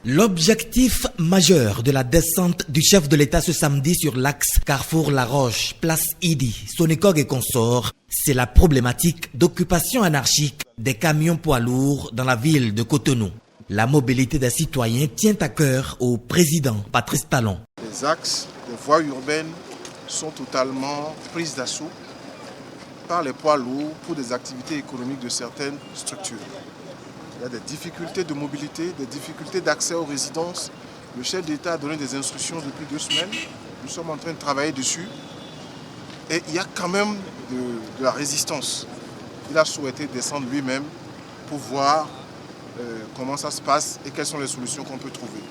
L'objectif majeur de la descente du chef de l'État ce samedi sur l'axe Carrefour-La Roche, place Idi, Sonicog et consorts, c'est la problématique d'occupation anarchique des camions poids lourds dans la ville de Cotonou. La mobilité des citoyens tient à cœur au président Patrice Talon. Les axes, les voies urbaines sont totalement prises d'assaut par les poids lourds pour des activités économiques de certaines structures. Il y a des difficultés de mobilité, des difficultés d'accès aux résidences. Le chef d'État a donné des instructions depuis 2 semaines. Nous sommes en train de travailler dessus. Et il y a quand même de la résistance. Il a souhaité descendre lui-même pour voir comment ça se passe et quelles sont les solutions qu'on peut trouver.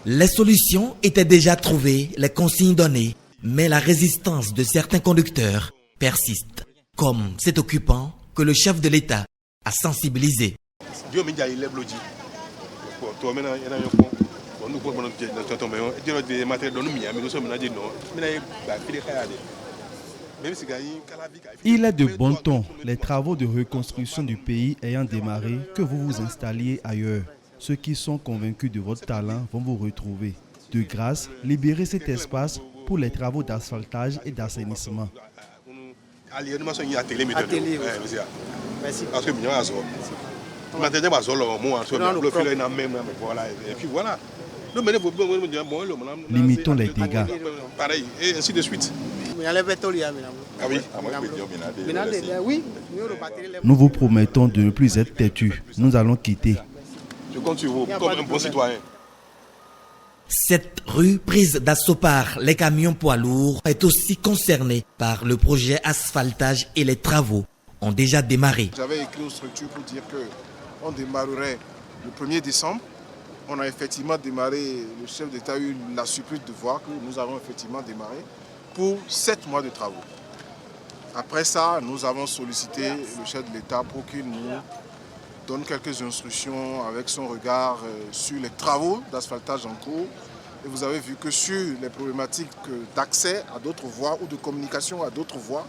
Les solutions étaient déjà trouvées, les consignes données, mais la résistance de certains conducteurs persiste, comme cet occupant que le chef de l'État a sensibilisé. Il est de bon ton, les travaux de reconstruction du pays ayant démarré, que vous vous installiez ailleurs. Ceux qui sont convaincus de votre talent vont vous retrouver. De grâce, libérez cet espace pour les travaux d'asphaltage et d'assainissement. Limitons les dégâts. Et ainsi de suite. Nous vous promettons de ne plus être têtus. Nous allons quitter. Je compte sur vous comme un bon citoyen. Cette rue prise d'assaut par les camions poids lourds est aussi concernée par le projet asphaltage et les travaux ont déjà démarré. J'avais écrit aux structures pour dire qu'on démarrerait le 1er décembre. On a effectivement démarré, le chef d'État a eu la surprise de voir que nous avons effectivement démarré pour 7 mois de travaux. Après ça, nous avons sollicité le chef de l'État pour qu'il nous donne quelques instructions avec son regard sur les travaux d'asphaltage en cours. Et vous avez vu que sur les problématiques d'accès à d'autres voies ou de communication à d'autres voies,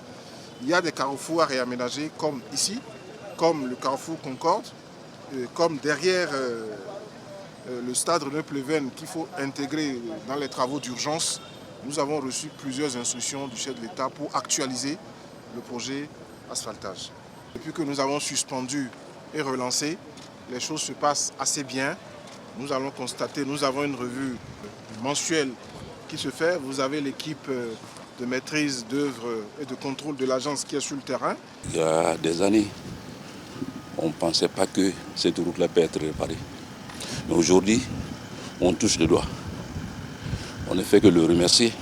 il y a des carrefours à réaménager comme ici, comme le carrefour Concorde, comme derrière le stade René Pleven qu'il faut intégrer dans les travaux d'urgence. Nous avons reçu plusieurs instructions du chef de l'État pour actualiser le projet asphaltage. Depuis que nous avons suspendu et relancé, les choses se passent assez bien. Nous allons constater, nous avons une revue mensuelle qui se fait. Vous avez l'équipe de maîtrise d'œuvre et de contrôle de l'agence qui est sur le terrain. Il y a des années, on ne pensait pas que cette route-là peut être réparée. Mais aujourd'hui, on touche le doigt. On ne fait que le remercier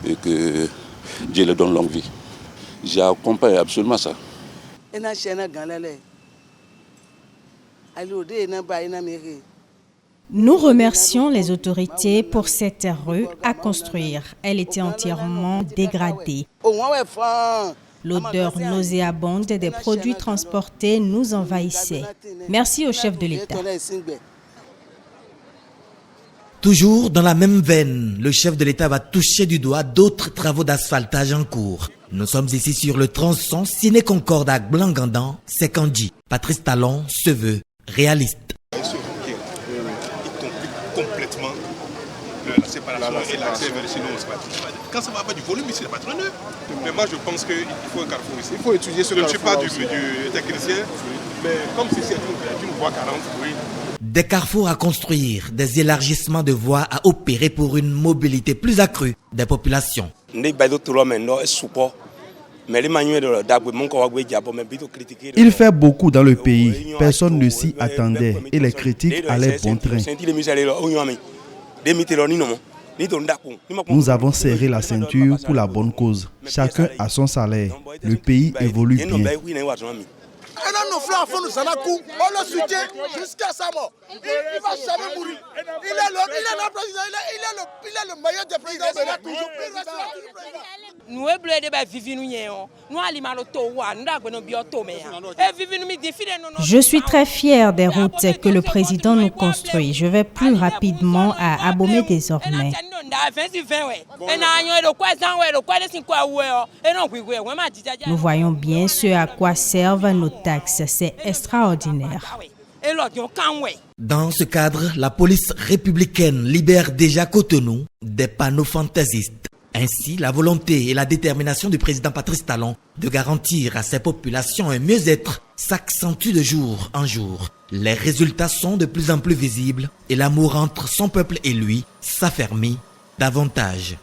et que Dieu le donne longue vie. J'accompagne absolument ça. Nous remercions les autorités pour cette rue à construire. Elle était entièrement dégradée. L'odeur nauséabonde des produits transportés nous envahissait. Merci au chef de l'État. Toujours dans la même veine, le chef de l'État va toucher du doigt d'autres travaux d'asphaltage en cours. Nous sommes ici sur le tronçon Siné-Concorde à Blangandan, Sekandji. Patrice Talon se veut réaliste. Il complique complètement la séparation et l'accès vers le sinon. Quand ça va avoir du volume ici, il n'y a pas de nœud. Mais moi je pense qu'il faut un carrefour ici. Il faut étudier ce carrefour. Je ne suis pas du technicien, mais comme c'est une voie 40, oui. Des carrefours à construire, des élargissements de voies à opérer pour une mobilité plus accrue des populations. Il fait beaucoup dans le pays. Personne ne s'y attendait et les critiques allaient bon train. Nous avons serré la ceinture pour la bonne cause. Chacun a son salaire. Le pays évolue bien. On le soutient jusqu'à sa mort. Il ne va jamais mourir. Il est le président, il est le meilleur des présidents. Il sera toujours président. Je suis très fier des routes que le président nous construit. Je vais plus rapidement à Abomey désormais. Nous voyons bien ce à quoi servent nos taxes. C'est extraordinaire. Dans ce cadre, la police républicaine libère déjà Cotonou des panneaux fantaisistes. Ainsi, la volonté et la détermination du président Patrice Talon de garantir à ses populations un mieux-être s'accentuent de jour en jour. Les résultats sont de plus en plus visibles et l'amour entre son peuple et lui s'affermit davantage.